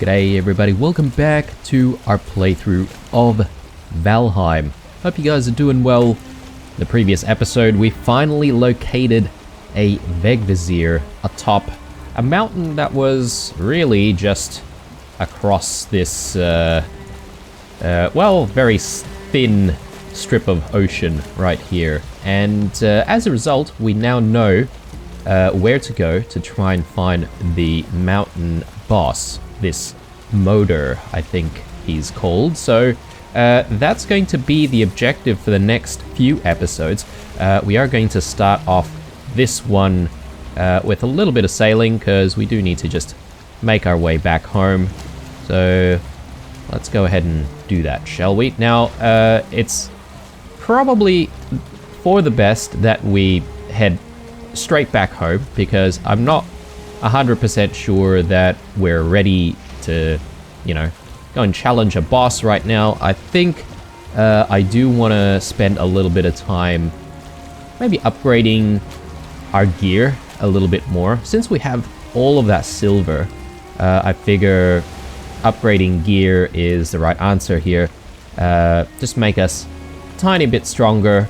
G'day everybody, welcome back to our playthrough of Valheim. Hope you guys are doing well. In the previous episode, we finally located a Vegvizir atop a mountain that was really just across this, very thin strip of ocean right here. And as a result, we now know where to go to try and find the mountain boss. This Moder, I think he's called. So that's going to be the objective for the next few episodes. We are going to start off this one with a little bit of sailing because we do need to just make our way back home. So let's go ahead and do that, shall we? Now, it's probably for the best that we head straight back home because I'm not 100% sure that we're ready to, go and challenge a boss right now. I think I do want to spend a little bit of time maybe upgrading our gear a little bit more. Since we have all of that silver, I figure upgrading gear is the right answer here. Just make us a tiny bit stronger.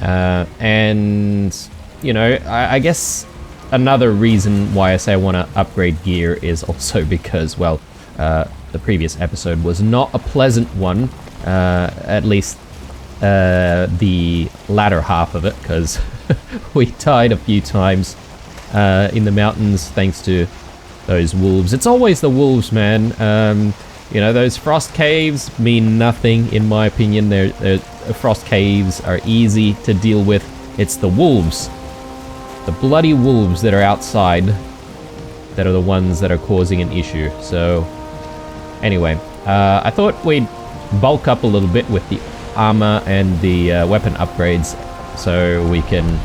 And, I guess another reason why I say I want to upgrade gear is also because, well, the previous episode was not a pleasant one, at least the latter half of it, because we died a few times in the mountains thanks to those wolves. It's always the wolves, man. Those frost caves mean nothing in my opinion. Frost caves are easy to deal with. It's the wolves. The bloody wolves that are outside that are the ones that are causing an issue. So, anyway, I thought we'd bulk up a little bit with the armor and the weapon upgrades so we can,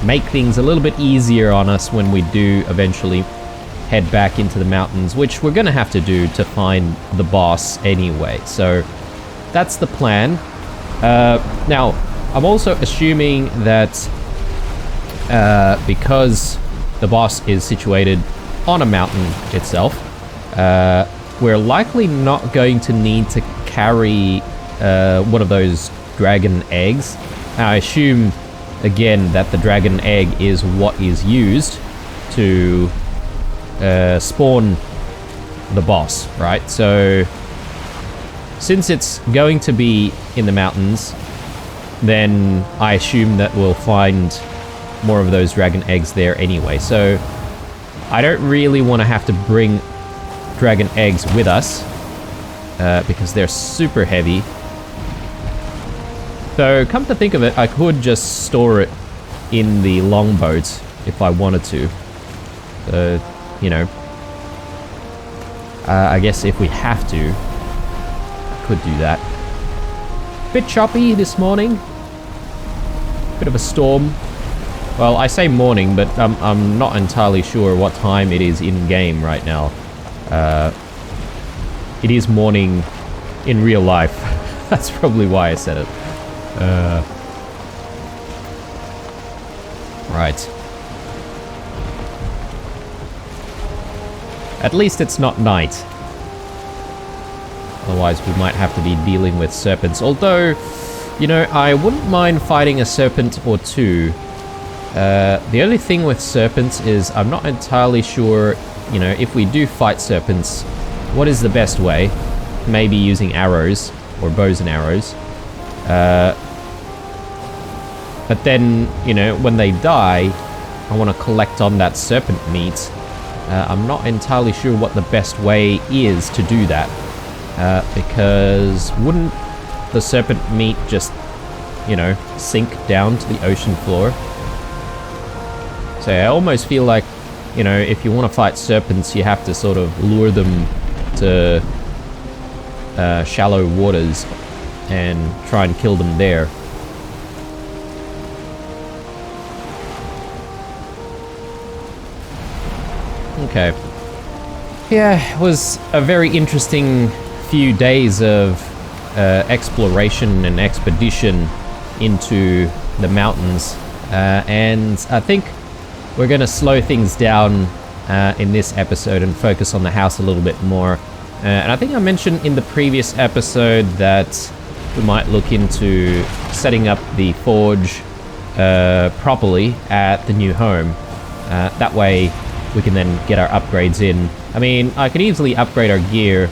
make things a little bit easier on us when we do eventually head back into the mountains, which we're going to have to do to find the boss anyway. So, that's the plan. Now, I'm also assuming that because the boss is situated on a mountain itself, we're likely not going to need to carry one of those dragon eggs. I assume, again, that the dragon egg is what is used to spawn the boss, right? So, since it's going to be in the mountains, then I assume that we'll find more of those dragon eggs there anyway. So I don't really want to have to bring dragon eggs with us because they're super heavy. So come to think of it, I could just store it in the longboat if I wanted to. So, I guess if we have to, I could do that. Bit choppy this morning. Bit of a storm. Well, I say morning, but I'm not entirely sure what time it is in-game right now. It is morning in real life. That's probably why I said it. Right. At least it's not night. Otherwise, we might have to be dealing with serpents. Although, I wouldn't mind fighting a serpent or two. The only thing with serpents is I'm not entirely sure, if we do fight serpents, what is the best way? Maybe using arrows or bows and arrows. But then, when they die, I want to collect on that serpent meat. I'm not entirely sure what the best way is to do that. Because wouldn't the serpent meat just, sink down to the ocean floor? So I almost feel like, if you want to fight serpents, you have to sort of lure them to shallow waters and try and kill them there. Okay. Yeah, it was a very interesting few days of exploration and expedition into the mountains. And I think we're going to slow things down in this episode and focus on the house a little bit more. And I think I mentioned in the previous episode that we might look into setting up the forge properly at the new home. That way we can then get our upgrades in. I mean, I could easily upgrade our gear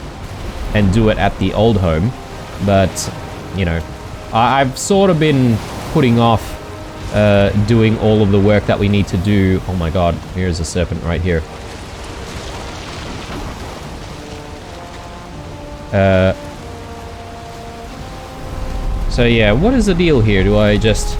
and do it at the old home, but, you know, I've sort of been putting off doing all of the work that we need to do. Oh my god, here's a serpent right here. So yeah, what is the deal here? Do I just...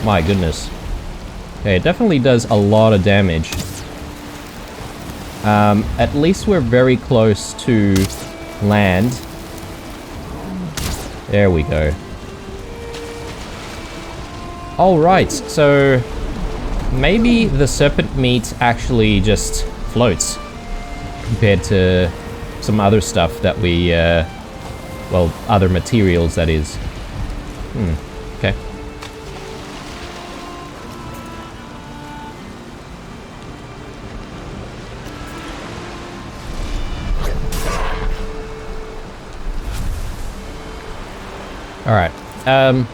My goodness. Okay, it definitely does a lot of damage. At least we're very close to land. There we go. Alright, so maybe the serpent meat actually just floats compared to some other stuff that we, well, other materials that is. Okay. Alright, I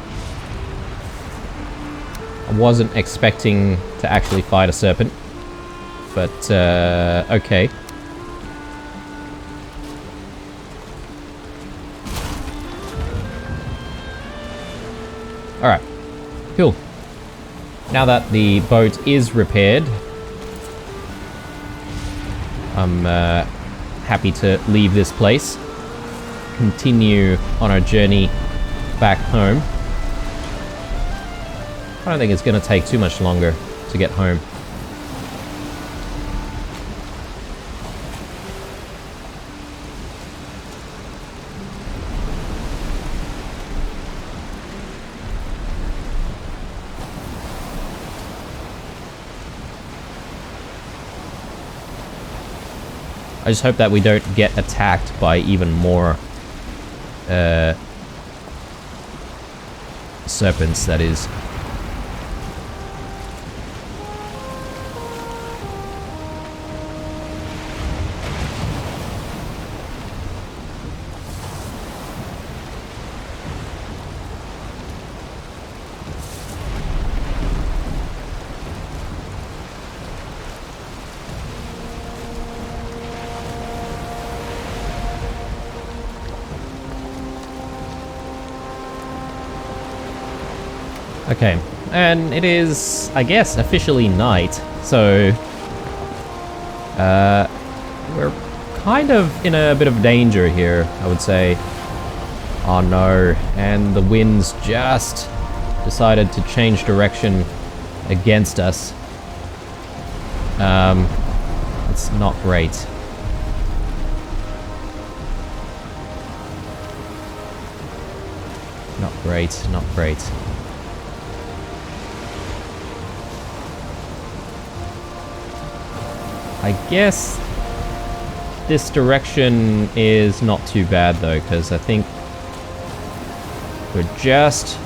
wasn't expecting to actually fight a serpent, but, okay. Alright, cool. Now that the boat is repaired, I'm, happy to leave this place, continue on our journey back home. I don't think it's going to take too much longer to get home. I just hope that we don't get attacked by even more serpents, that is. Okay, and it is, I guess, officially night, so we're kind of in a bit of danger here, I would say. Oh no, and the wind's just decided to change direction against us. It's not great. Not great, not great. I guess this direction is not too bad though, because I think we're just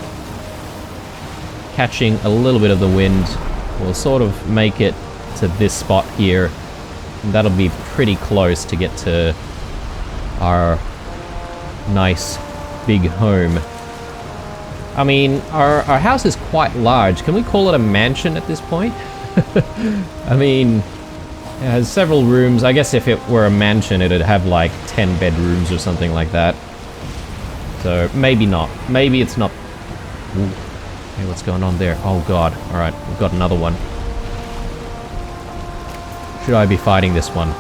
catching a little bit of the wind. We'll sort of make it to this spot here. And that'll be pretty close to get to our nice big home. I mean, our house is quite large. Can we call it a mansion at this point? I mean... it has several rooms. I guess if it were a mansion, it'd have like 10 bedrooms or something like that. So maybe not. Maybe it's not. Ooh. Hey, what's going on there? Oh god. Alright, we've got another one. Should I be fighting this one?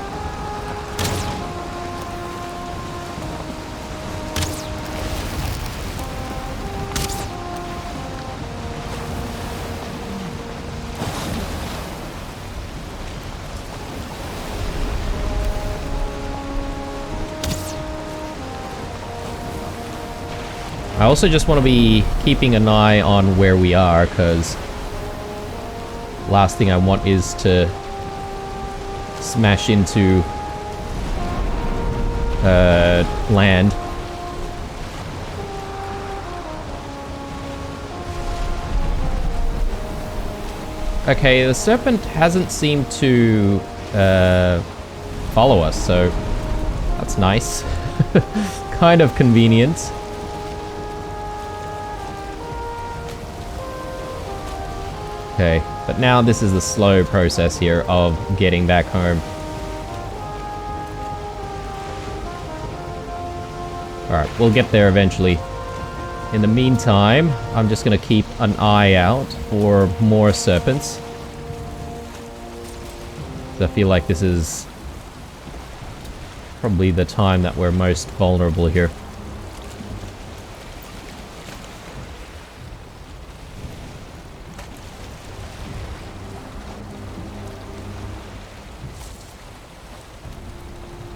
I also just want to be keeping an eye on where we are, because last thing I want is to smash into land. Okay, the serpent hasn't seemed to follow us, so that's nice. Kind of convenient. Okay, but now this is the slow process here of getting back home. Alright, we'll get there eventually. In the meantime, I'm just gonna keep an eye out for more serpents. I feel like this is probably the time that we're most vulnerable here.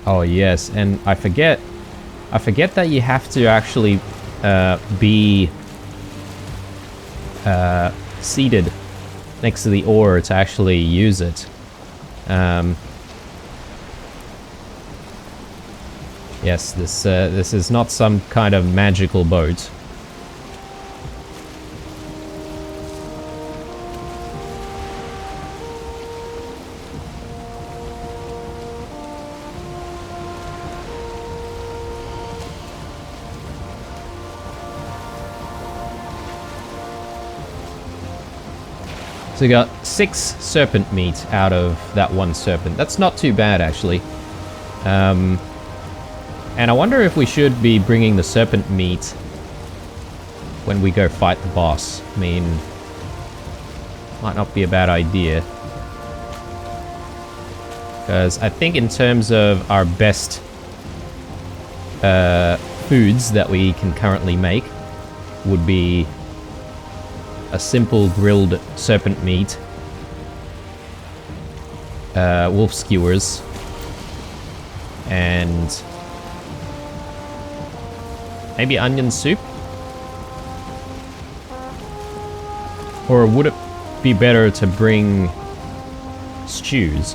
Oh yes, and I forget that you have to actually be seated next to the ore to actually use it. Yes, this is not some kind of magical boat. So we got 6 serpent meat out of that one serpent. That's not too bad, actually. And I wonder if we should be bringing the serpent meat when we go fight the boss. I mean, might not be a bad idea. Because I think in terms of our best foods that we can currently make would be a simple grilled serpent meat, wolf skewers, and maybe onion soup? Or would it be better to bring stews,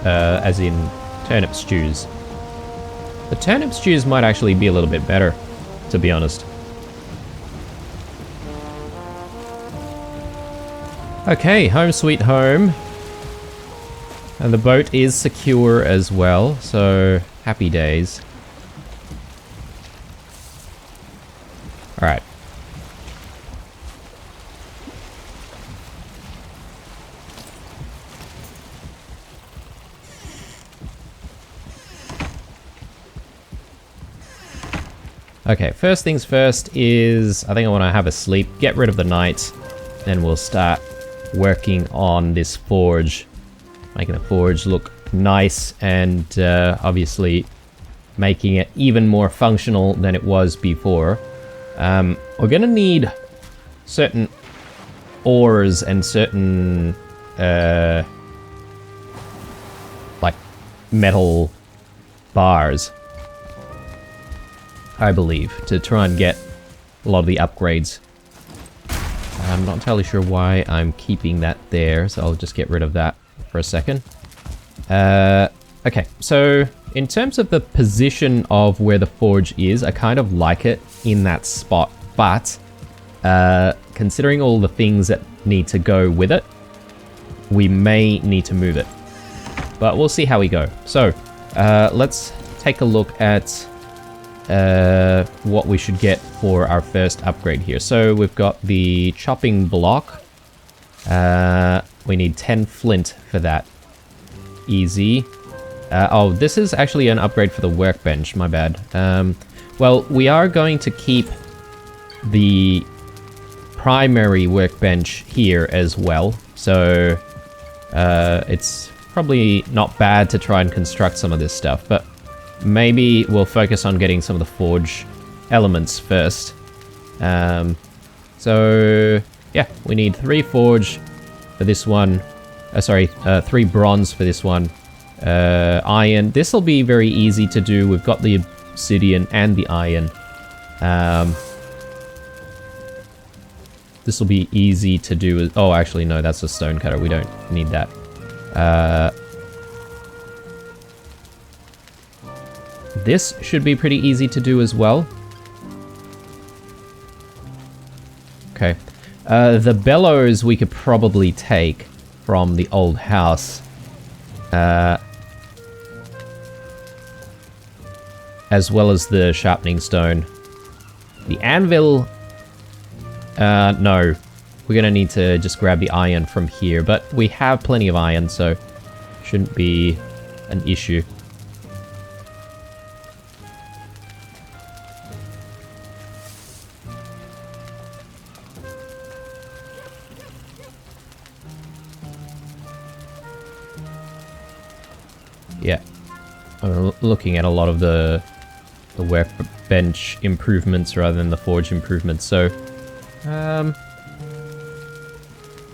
as in turnip stews? The turnip stews might actually be a little bit better, to be honest. Okay, home sweet home. And the boat is secure as well, so happy days. Alright. Okay, first things first is, I think I want to have a sleep, get rid of the night, then we'll start working on this forge, making the forge look nice and obviously making it even more functional than it was before. We're gonna need certain ores and certain like metal bars, I believe, to try and get a lot of the upgrades. I'm not entirely sure why I'm keeping that there, so I'll just get rid of that for a second. Okay, so in terms of the position of where the forge is, I kind of like it in that spot, but considering all the things that need to go with it, we may need to move it. But we'll see how we go. So, let's take a look at what we should get for our first upgrade here. So we've got the chopping block. We need 10 flint for that. Easy. Oh, this is actually an upgrade for the workbench, my bad. Well, we are going to keep the primary workbench here as well. So it's probably not bad to try and construct some of this stuff, but maybe we'll focus on getting some of the forge elements first. So yeah, we need 3 forge for this one. 3 bronze for this one. Iron. This will be very easy to do. We've got the obsidian and the iron. This will be easy to do. Oh, actually, no, that's a stone cutter. We don't need that. This should be pretty easy to do as well. Okay. The bellows we could probably take from the old house. As well as the sharpening stone. The anvil... no. We're gonna need to just grab the iron from here, but we have plenty of iron, so shouldn't be an issue. Yeah. I'm looking at a lot of the workbench improvements rather than the forge improvements, so...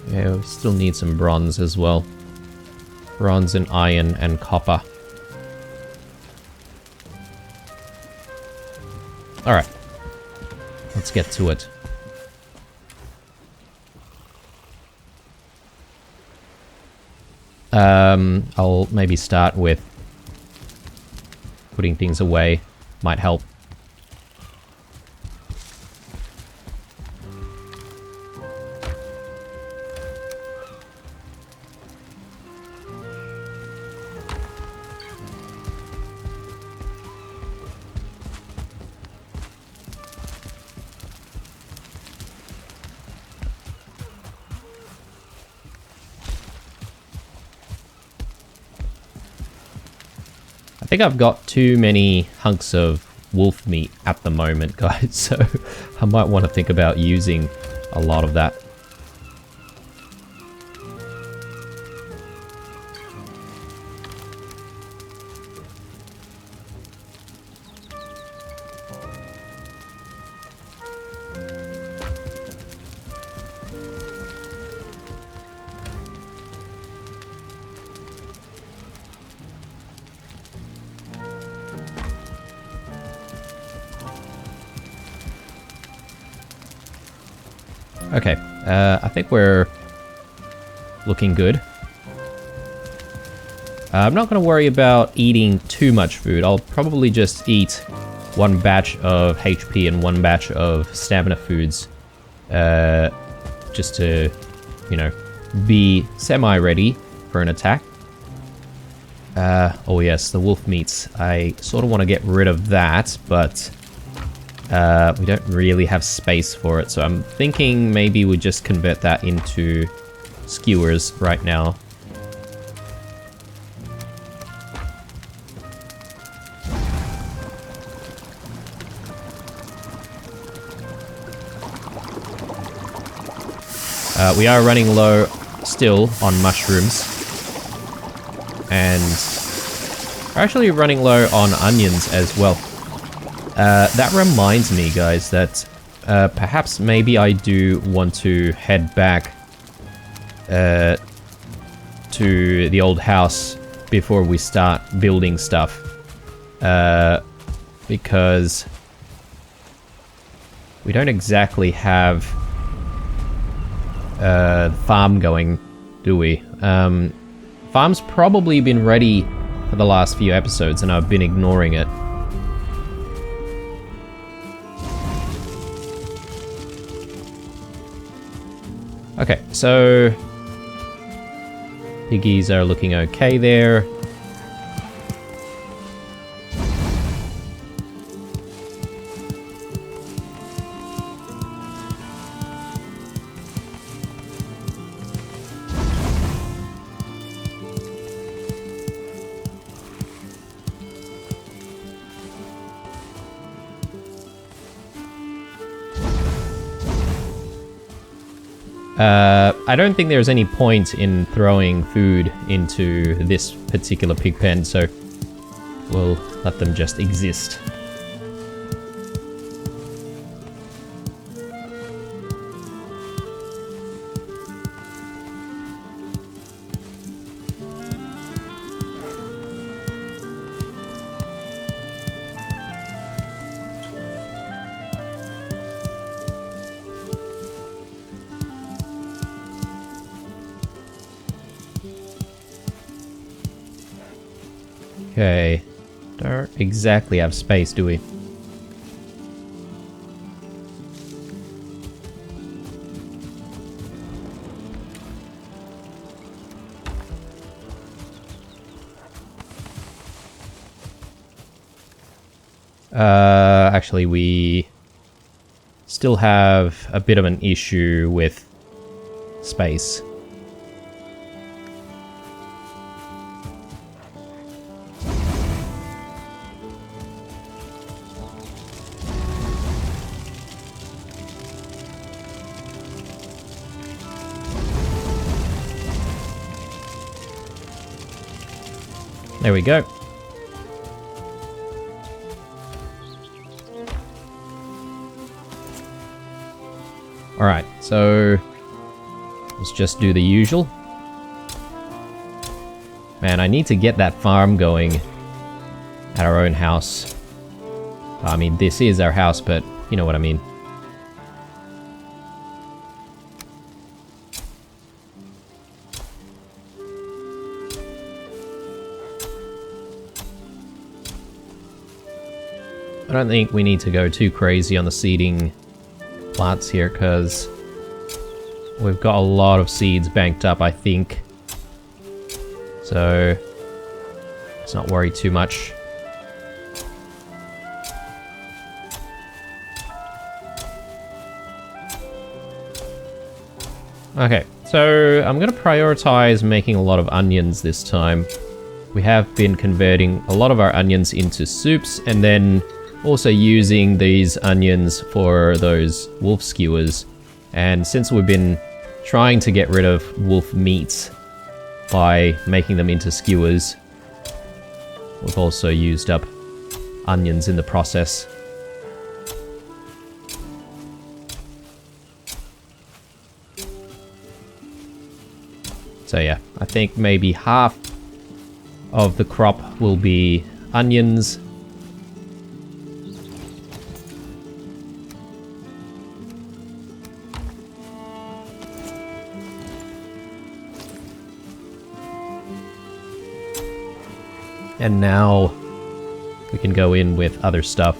yeah, we still need some bronze as well. Bronze and iron and copper. Alright. Let's get to it. I'll maybe start with putting things away. Might help. I think I've got too many hunks of wolf meat at the moment, guys, so I might want to think about using a lot of that. Okay, I think we're looking good. I'm not going to worry about eating too much food. I'll probably just eat one batch of HP and one batch of stamina foods. Just to, you know, be semi-ready for an attack. Oh yes, the wolf meats. I sort of want to get rid of that, but... we don't really have space for it, so I'm thinking maybe we just convert that into skewers right now. We are running low still on mushrooms. And we're actually running low on onions as well. That reminds me, guys, that perhaps maybe I do want to head back to the old house before we start building stuff. Because we don't exactly have farm going, do we? Farm's probably been ready for the last few episodes and I've been ignoring it. Okay, so piggies are looking okay there. I don't think there's any point in throwing food into this particular pig pen, so we'll let them just exist. Okay. Don't exactly have space, do we? Actually, we still have a bit of an issue with space. There we go. Alright, so let's just do the usual. Man, I need to get that farm going at our own house. I mean, this is our house, but you know what I mean. I don't think we need to go too crazy on the seeding plants here, because we've got a lot of seeds banked up, I think. So let's not worry too much. Okay, so I'm going to prioritize making a lot of onions this time. We have been converting a lot of our onions into soups, and then also using these onions for those wolf skewers. And since we've been trying to get rid of wolf meats by making them into skewers, we've also used up onions in the process. So yeah, I think maybe half of the crop will be onions. And now we can go in with other stuff.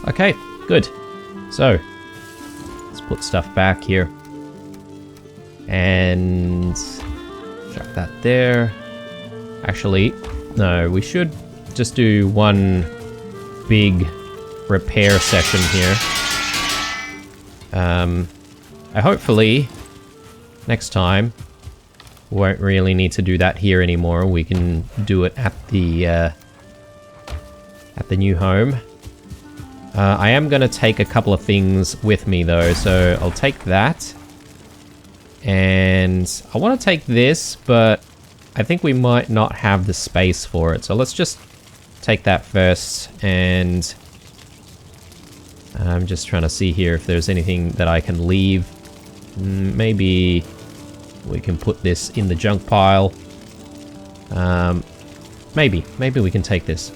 Okay, good. So, let's put stuff back here. And chuck that there. Actually, no, we should just do one big repair session here. I hopefully next time won't really need to do that here anymore. We can do it at the new home. I am going to take a couple of things with me though, so I'll take that. And I want to take this, but I think we might not have the space for it. So let's just take that first, and I'm just trying to see here if there's anything that I can leave. Maybe we can put this in the junk pile. Maybe we can take this.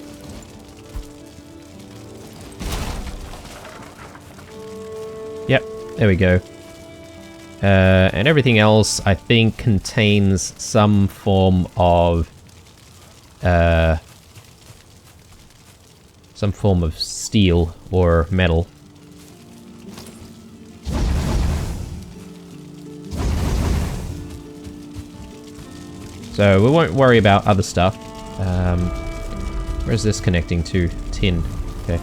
Yep, there we go. And everything else, I think, contains some form of steel or metal. So we won't worry about other stuff. Where's this connecting to? Tin. Okay.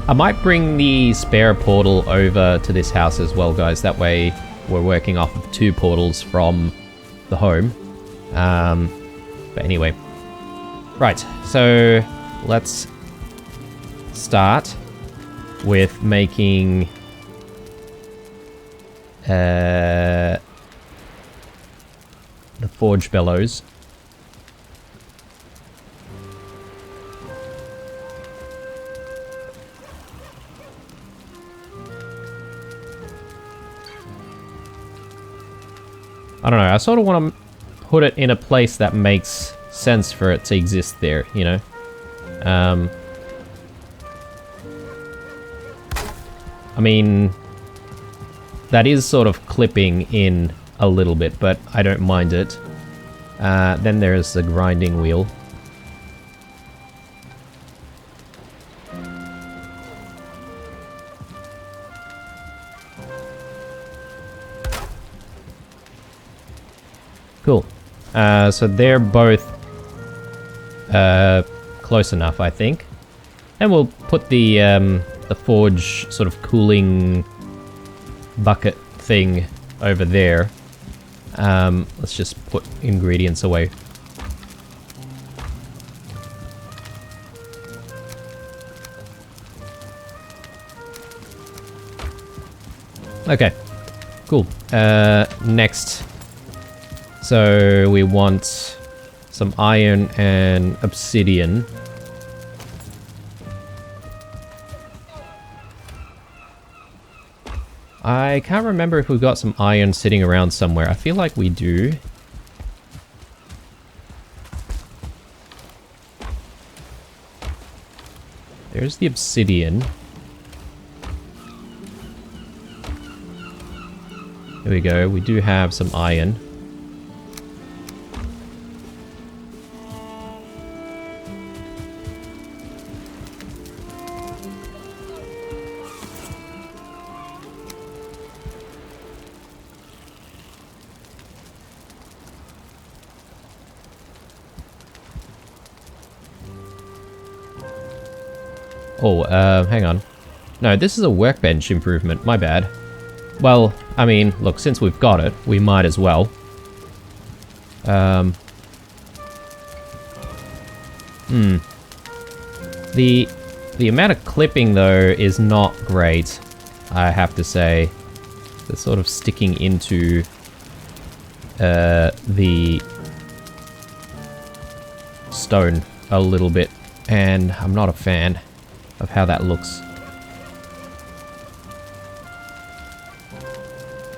I might bring the spare portal over to this house as well, guys. That way we're working off of 2 portals from the home. But anyway. Right, so let's start with making The forge bellows. I don't know, I sort of want to put it in a place that makes sense for it to exist there, you know? I mean, that is sort of clipping in a little bit, but I don't mind it. Then there's the grinding wheel. Cool. So they're both close enough, I think. And we'll put the forge sort of cooling bucket thing over there. Let's just put ingredients away. Okay, cool. Next. So we want some iron and obsidian. I can't remember if we've got some iron sitting around somewhere. I feel like we do. There's the obsidian. There we go. We do have some iron. Oh, hang on. No, this is a workbench improvement. My bad. Well, I mean, look, since we've got it, we might as well. The amount of clipping, though, is not great, I have to say. They're sort of sticking into the stone a little bit, and I'm not a fan of how that looks.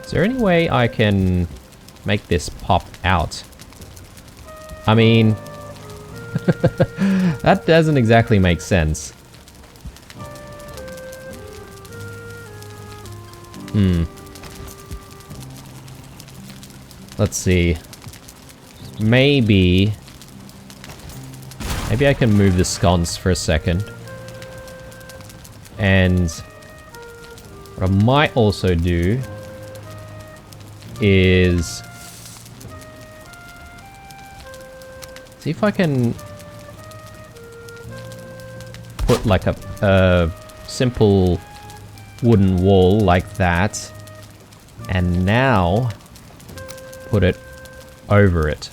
Is there any way I can make this pop out? I mean, that doesn't exactly make sense. Let's see. Maybe I can move the sconce for a second. And what I might also do is see if I can put like a simple wooden wall like that, and now put it over it.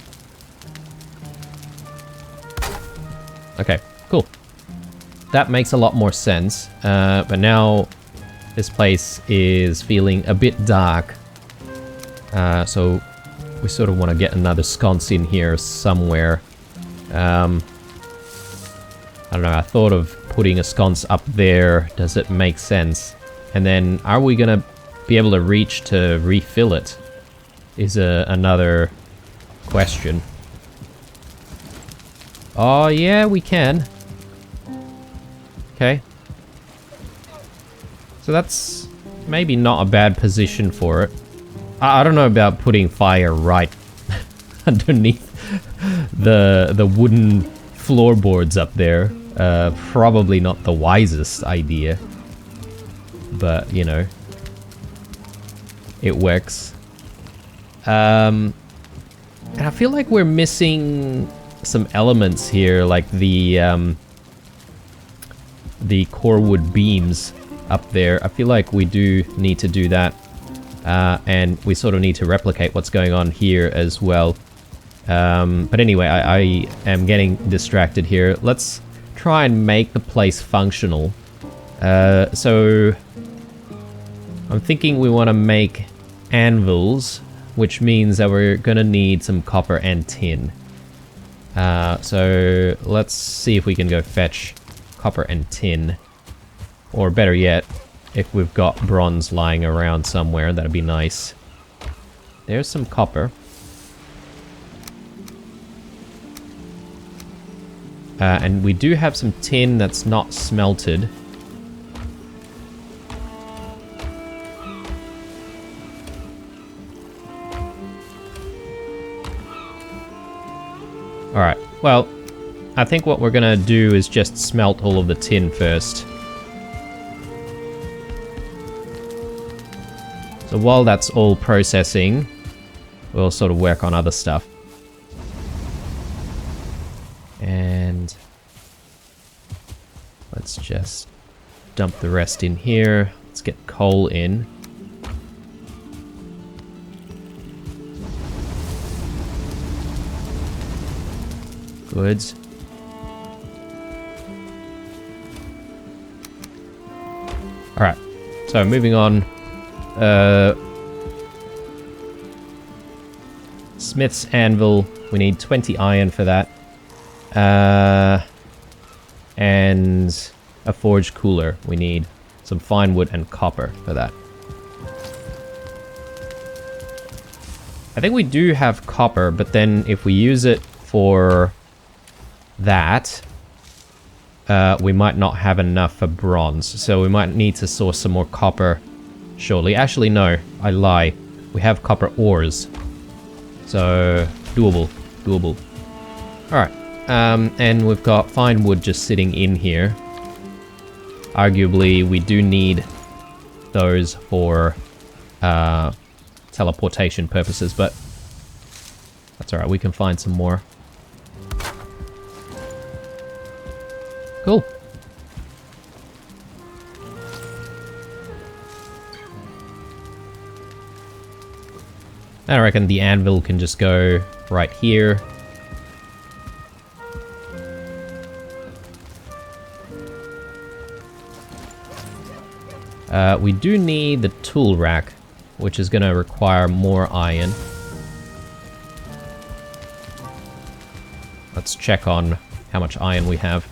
Okay, cool. That makes a lot more sense, but now this place is feeling a bit dark. So we sort of want to get another sconce in here somewhere. I don't know, I thought of putting a sconce up there. Does it make sense? And then are we going to be able to reach to refill it? Is another question. Oh yeah, we can. Okay. So that's maybe not a bad position for it. I don't know about putting fire right underneath the wooden floorboards up there. Probably not the wisest idea. But, you know, it works. And I feel like we're missing some elements here, like the core wood beams up there. I feel like we do need to do that. And we sort of need to replicate what's going on here as well. But anyway, I am getting distracted here. Let's try and make the place functional. So I'm thinking we want to make anvils, which means that we're gonna need some copper and tin. So let's see if we can go fetch copper and tin. Or better yet, if we've got bronze lying around somewhere, that'd be nice. There's some copper. And we do have some tin that's not smelted. Alright, well, I think what we're gonna do is just smelt all of the tin first. So while that's all processing, we'll sort of work on other stuff. And let's just dump the rest in here. Let's get coal in. Good. Alright, so moving on. Smith's anvil. We need 20 iron for that. And a forge cooler. We need some fine wood and copper for that. I think we do have copper, but then if we use it for that, we might not have enough for bronze. So we might need to source some more copper shortly. Actually, no, I lie. We have copper ores. So, doable. Doable. Alright. And we've got fine wood just sitting in here. Arguably, we do need those for teleportation purposes, but that's alright, we can find some more. Cool. I reckon the anvil can just go right here. We do need the tool rack, which is going to require more iron. Let's check on how much iron we have.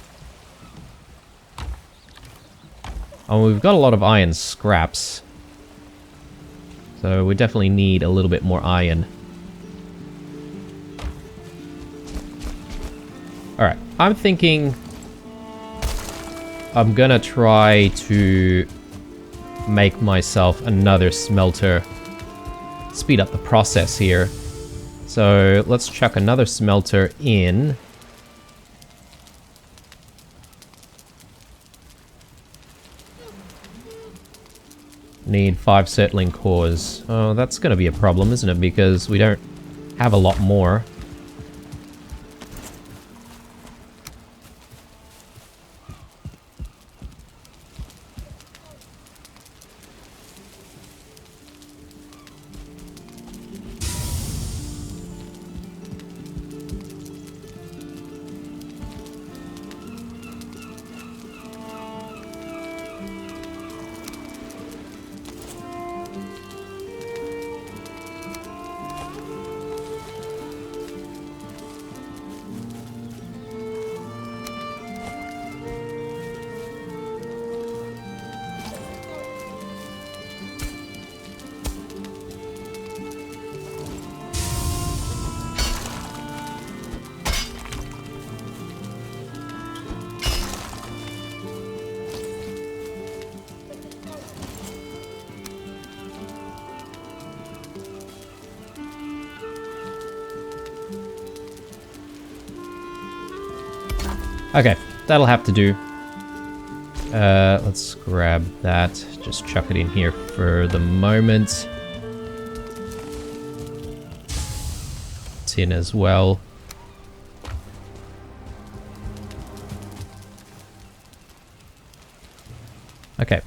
Oh, we've got a lot of iron scraps. So we definitely need a little bit more iron. Alright, I'm thinking I'm gonna try to make myself another smelter. Speed up the process here. So let's chuck another smelter in. Need 5 settling cores. Oh, that's gonna be a problem, isn't it? Because we don't have a lot more. Okay, that'll have to do. Let's grab that. Just chuck it in here for the moment. Tin as well. Okay.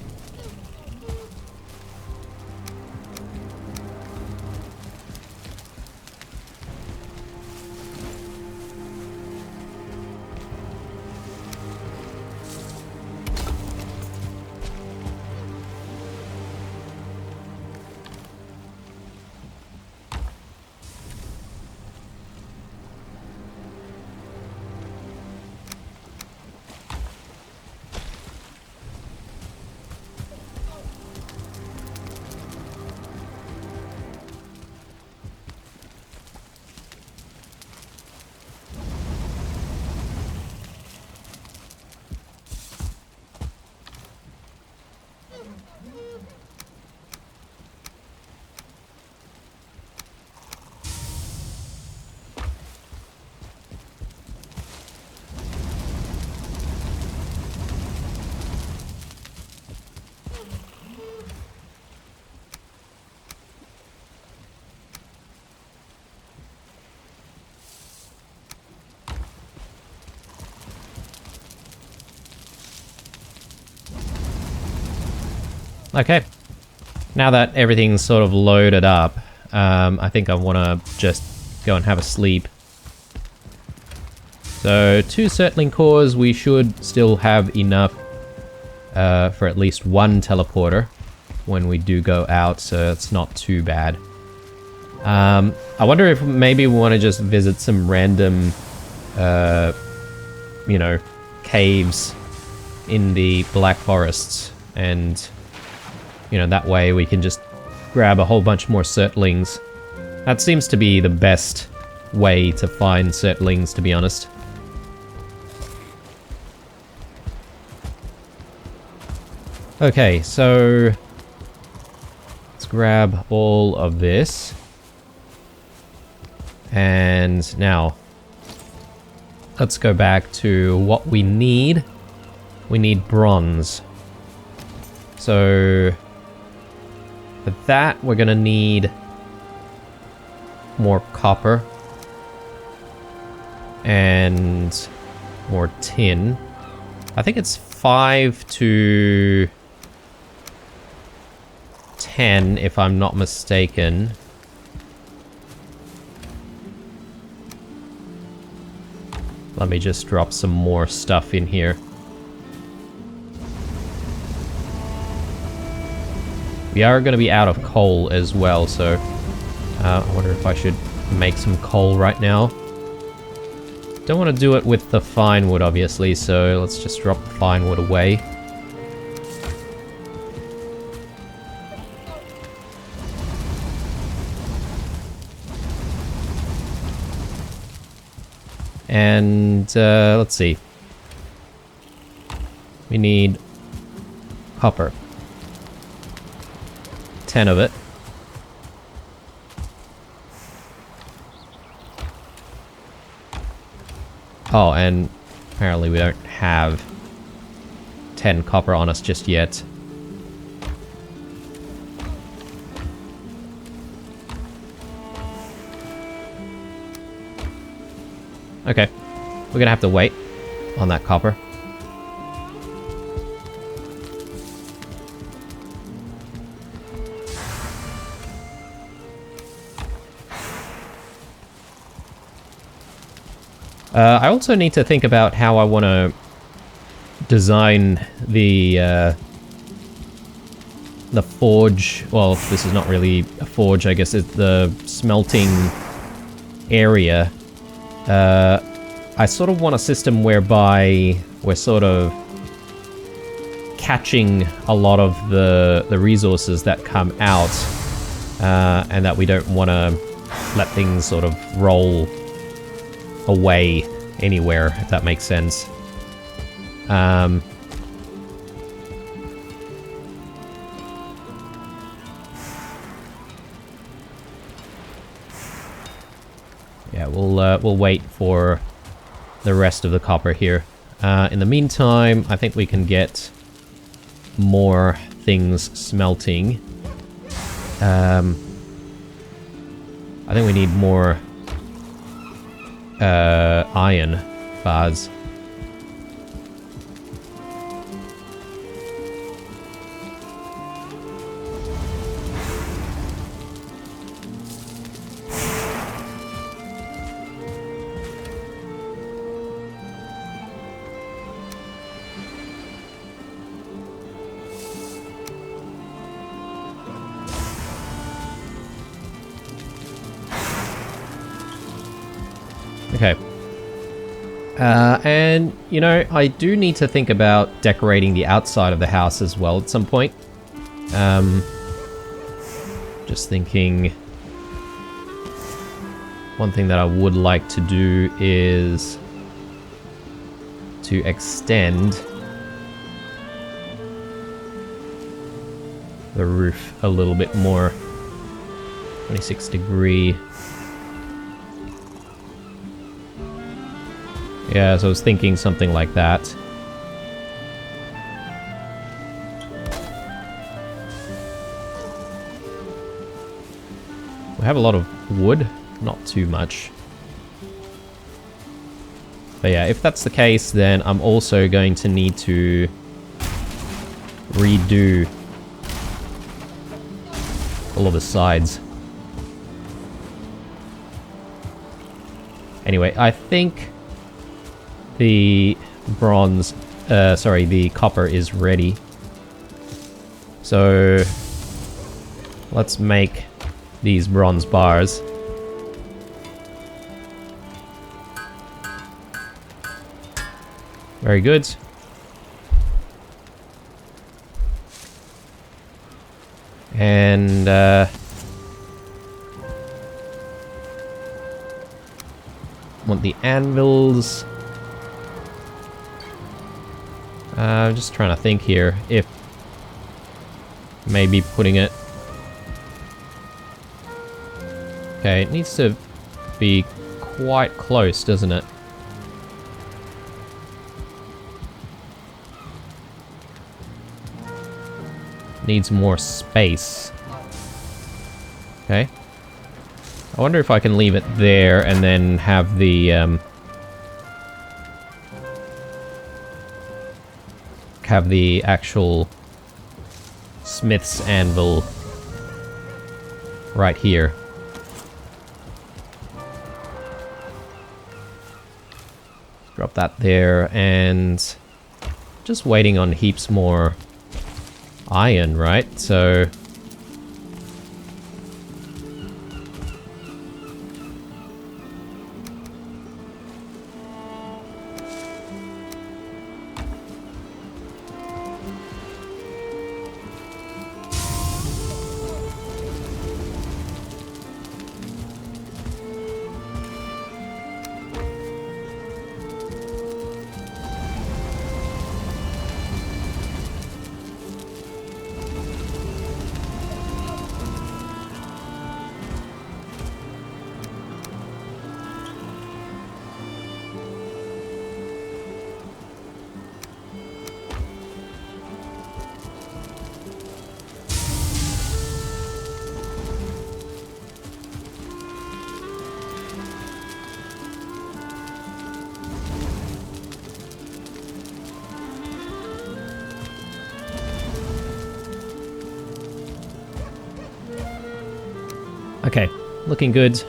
Okay. Now that everything's sort of loaded up, I think I want to just go and have a sleep. So 2 Surtling cores, we should still have enough for at least 1 teleporter when we do go out, so it's not too bad. I wonder if maybe we want to just visit some random, you know, caves in the Black Forests, and, you know, that way we can just grab a whole bunch more Surtlings. That seems to be the best way to find Surtlings, to be honest. Okay, so let's grab all of this. And now, let's go back to what we need. We need bronze. So, for that, we're gonna need more copper. And more tin. I think it's 5 to 10, if I'm not mistaken. Let me just drop some more stuff in here. We are going to be out of coal as well, so I wonder if I should make some coal right now. Don't want to do it with the fine wood, obviously, so let's just drop the fine wood away. And let's see. We need copper. 10 of it. Oh, and apparently we don't have 10 copper on us just yet. Okay, we're gonna have to wait on that copper. I also need to think about how I want to design the forge. Well, this is not really a forge, I guess it's the smelting area. I sort of want a system whereby we're sort of catching a lot of the resources that come out, and that we don't want to let things sort of roll away anywhere, if that makes sense. Yeah, we'll wait for the rest of the copper here. In the meantime, I think we can get more things smelting. I think we need more iron bars. Okay. And, you know, I do need to think about decorating the outside of the house as well at some point. Just thinking... One thing that I would like to do is to extend the roof a little bit more. 26 degree. Yeah, so I was thinking something like that. We have a lot of wood, not too much. But yeah, if that's the case, then I'm also going to need to redo all of the sides. Anyway, I think the the copper is ready. So let's make these bronze bars. Very good. And want the anvils. I'm just trying to think here if maybe putting it. Okay, it needs to be quite close, doesn't it? Needs more space. Okay. I wonder if I can leave it there and then have the actual smith's anvil right here. Drop that there, and just waiting on heaps more iron, right? So okay, looking good.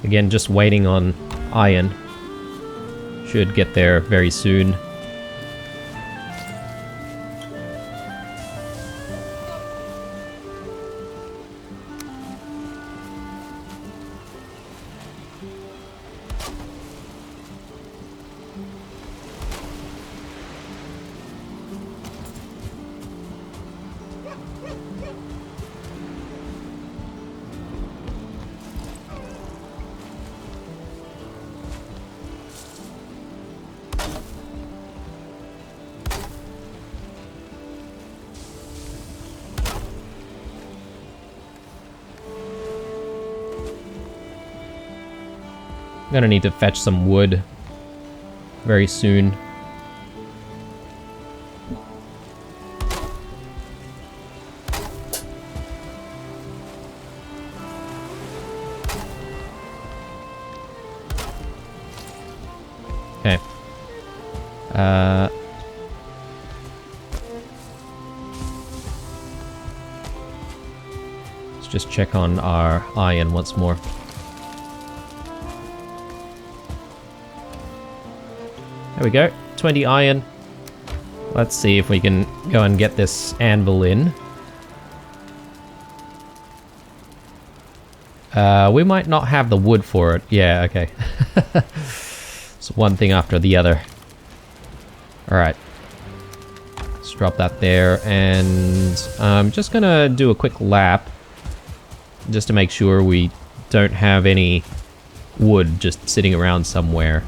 Again, just waiting on iron. Should get there very soon. I'm gonna need to fetch some wood very soon. Okay. Let's just check on our iron once more. There we go, 20 iron. Let's see if we can go and get this anvil in. We might not have the wood for it. Yeah, okay. It's one thing after the other. Alright. Let's drop that there, and I'm just gonna do a quick lap just to make sure we don't have any wood just sitting around somewhere.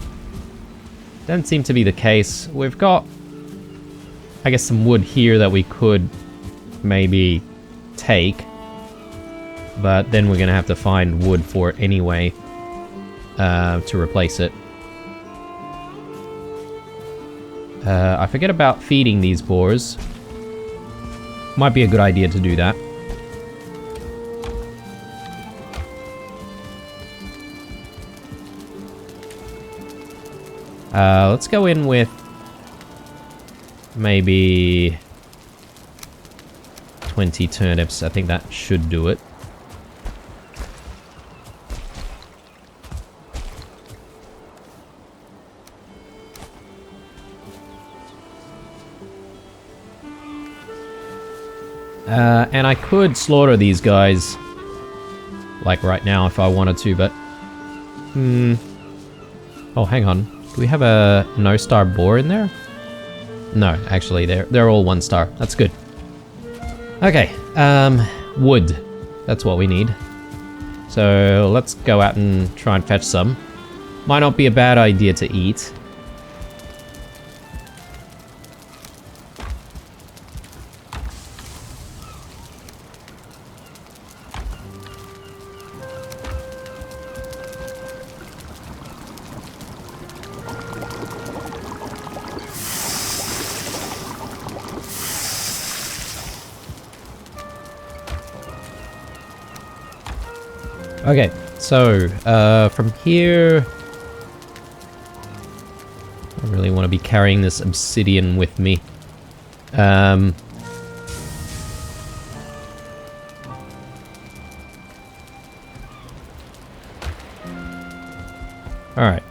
Doesn't seem to be the case. We've got, I guess, some wood here that we could maybe take, but then we're gonna have to find wood for it anyway to replace it. I forget about feeding these boars. Might be a good idea to do that. Let's go in with maybe 20 turnips. I think that should do it. And I could slaughter these guys, like right now if I wanted to, but... Oh, hang on. Do we have a no-star boar in there? No, actually, they're all 1-star. That's good. Okay, wood. That's what we need. So let's go out and try and fetch some. Might not be a bad idea to eat. Okay, so, from here... I don't really want to be carrying this obsidian with me. Alright,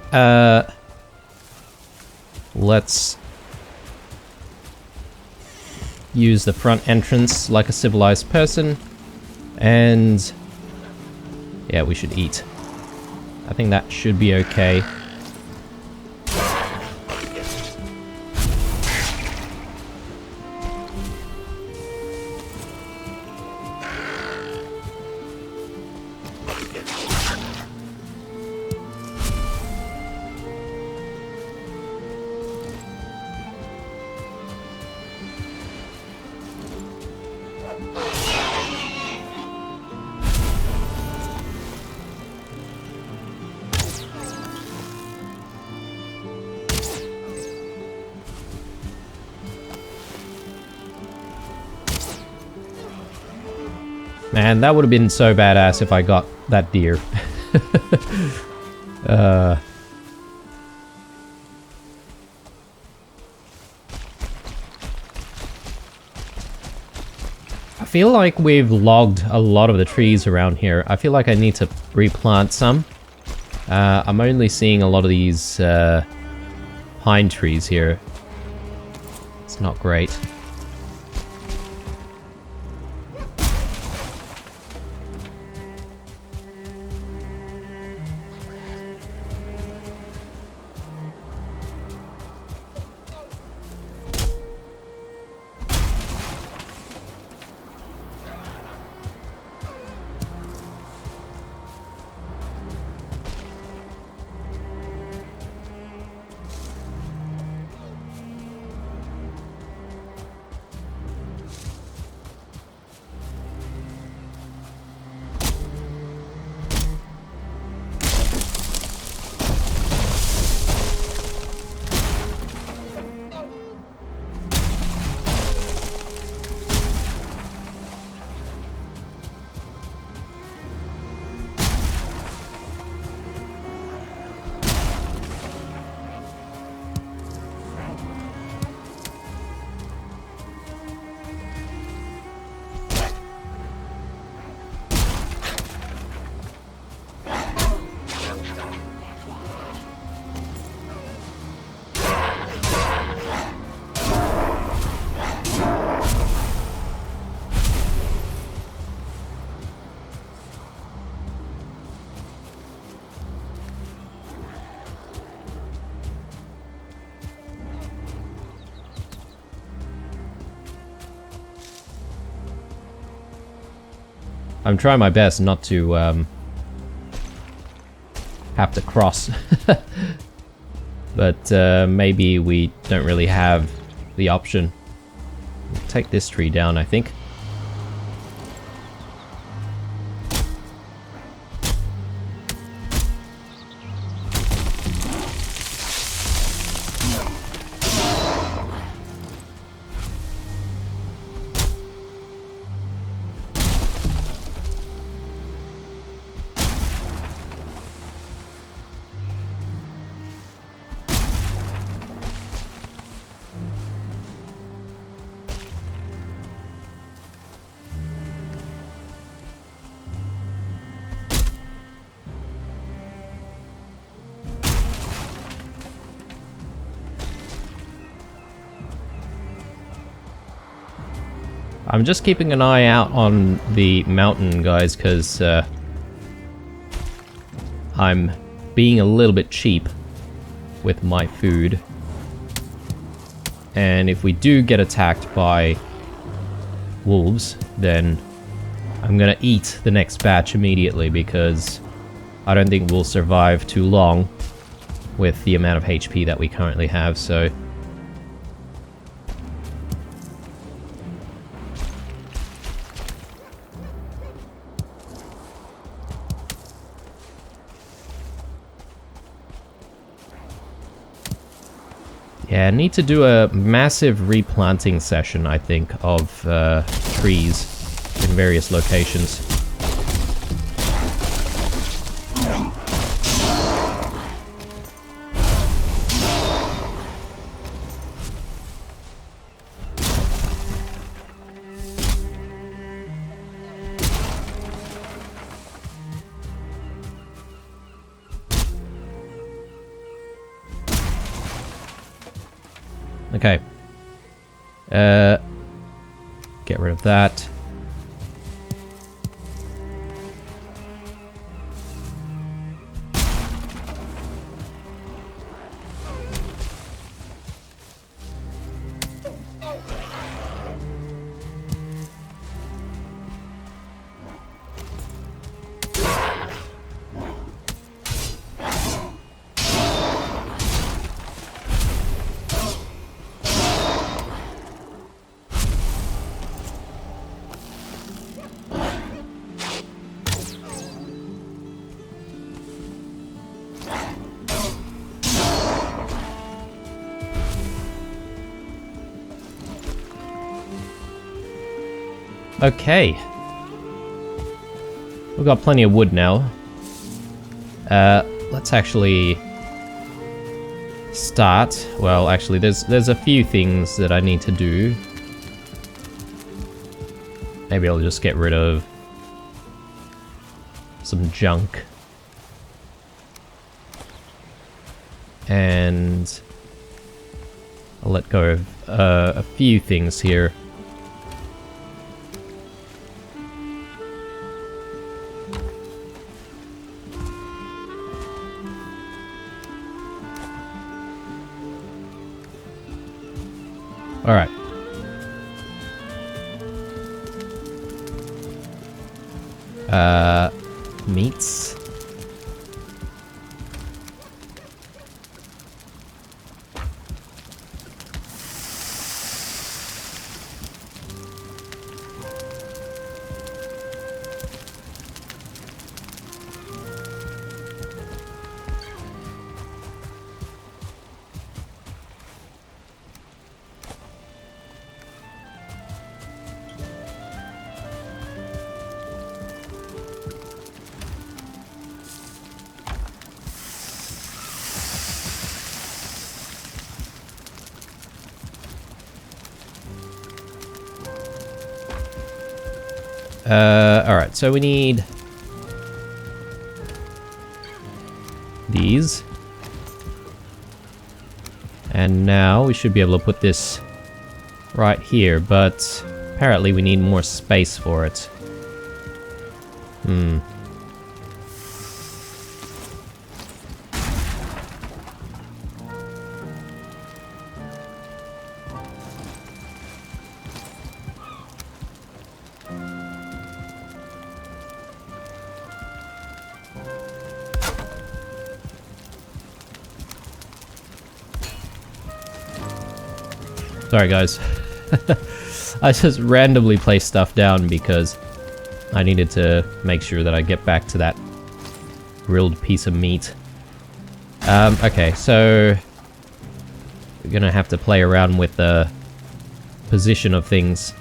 let's use the front entrance like a civilized person, and... yeah, we should eat. I think that should be okay. Man, that would have been so badass if I got that deer. I feel like we've logged a lot of the trees around here. I feel like I need to replant some. I'm only seeing a lot of these pine trees here. It's not great. I'm trying my best not to have to cross. But maybe we don't really have the option. We'll take this tree down, I think. I'm just keeping an eye out on the mountain, guys, because I'm being a little bit cheap with my food. And if we do get attacked by wolves, then I'm gonna eat the next batch immediately, because I don't think we'll survive too long with the amount of HP that we currently have, so... Yeah, I need to do a massive replanting session, I think, of trees in various locations. Okay. Get rid of that. Okay. We've got plenty of wood now. Let's actually start. Well, actually, there's a few things that I need to do. Maybe I'll just get rid of some junk. And I'll let go of a few things here. All right. Meats. Alright, so we need these. And now we should be able to put this right here, but apparently we need more space for it. Sorry guys, I just randomly placed stuff down because I needed to make sure that I get back to that grilled piece of meat. Okay, so we're gonna have to play around with the position of things.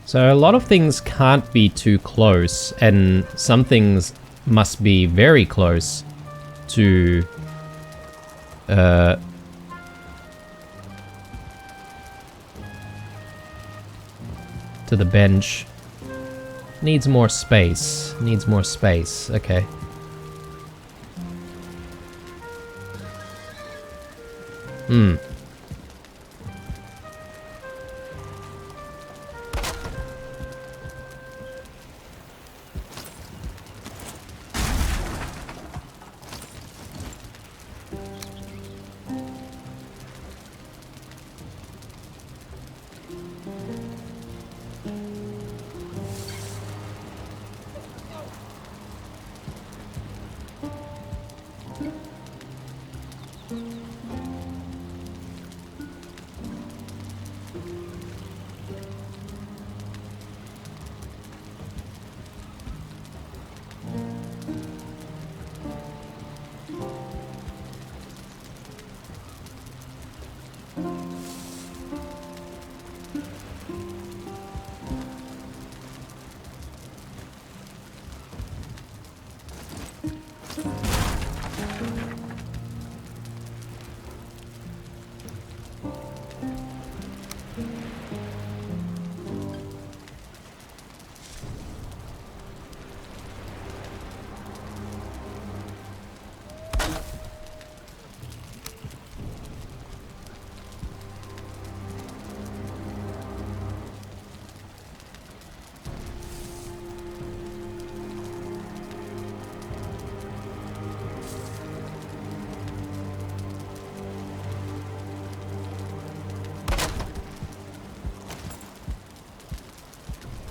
So a lot of things can't be too close, and some things must be very close to to the bench. Needs more space. Needs more space. Okay. Hmm.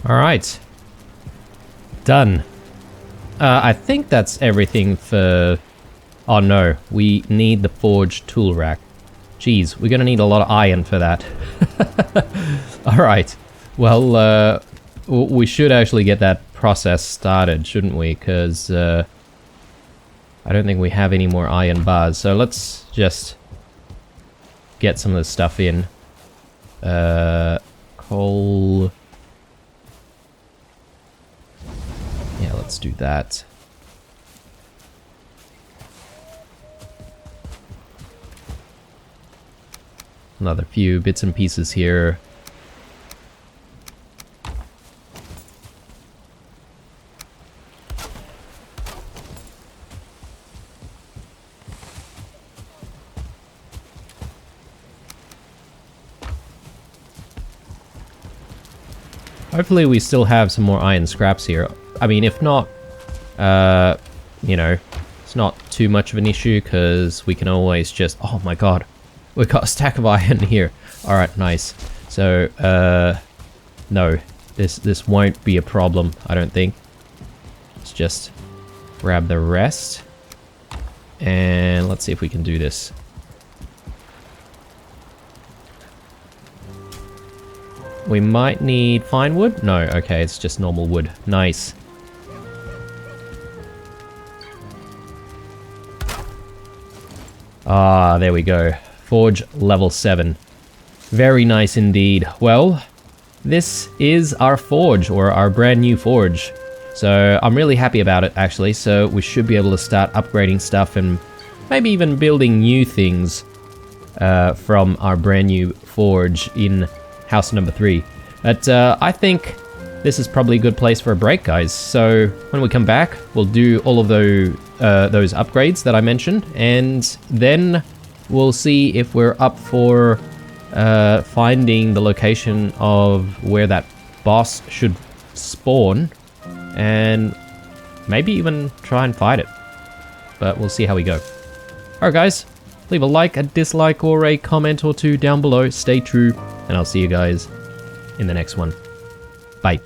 Alright. Done. I think that's everything for... Oh no, we need the forge tool rack. Jeez, we're gonna need a lot of iron for that. Alright. Well, we should actually get that process started, shouldn't we? Because I don't think we have any more iron bars. So let's just get some of this stuff in. Coal... Yeah, let's do that. Another few bits and pieces here. Hopefully we still have some more iron scraps here. I mean, if not, you know, it's not too much of an issue because we can always just... Oh my god, we've got a stack of iron here. Alright, nice. So, no, this won't be a problem, I don't think. Let's just grab the rest. And let's see if we can do this. We might need fine wood? No, okay, it's just normal wood. Nice. Ah, there we go. Forge level 7. Very nice indeed. Well, this is our forge, or our brand new forge. So I'm really happy about it, actually. So we should be able to start upgrading stuff and maybe even building new things from our brand new forge in house number 3. But I think this is probably a good place for a break, guys. So when we come back, we'll do all of those upgrades that I mentioned, and then we'll see if we're up for finding the location of where that boss should spawn, and maybe even try and fight it. But we'll see how we go. Alright guys, leave a like, a dislike, or a comment or two down below. Stay true, and I'll see you guys in the next one. Bye.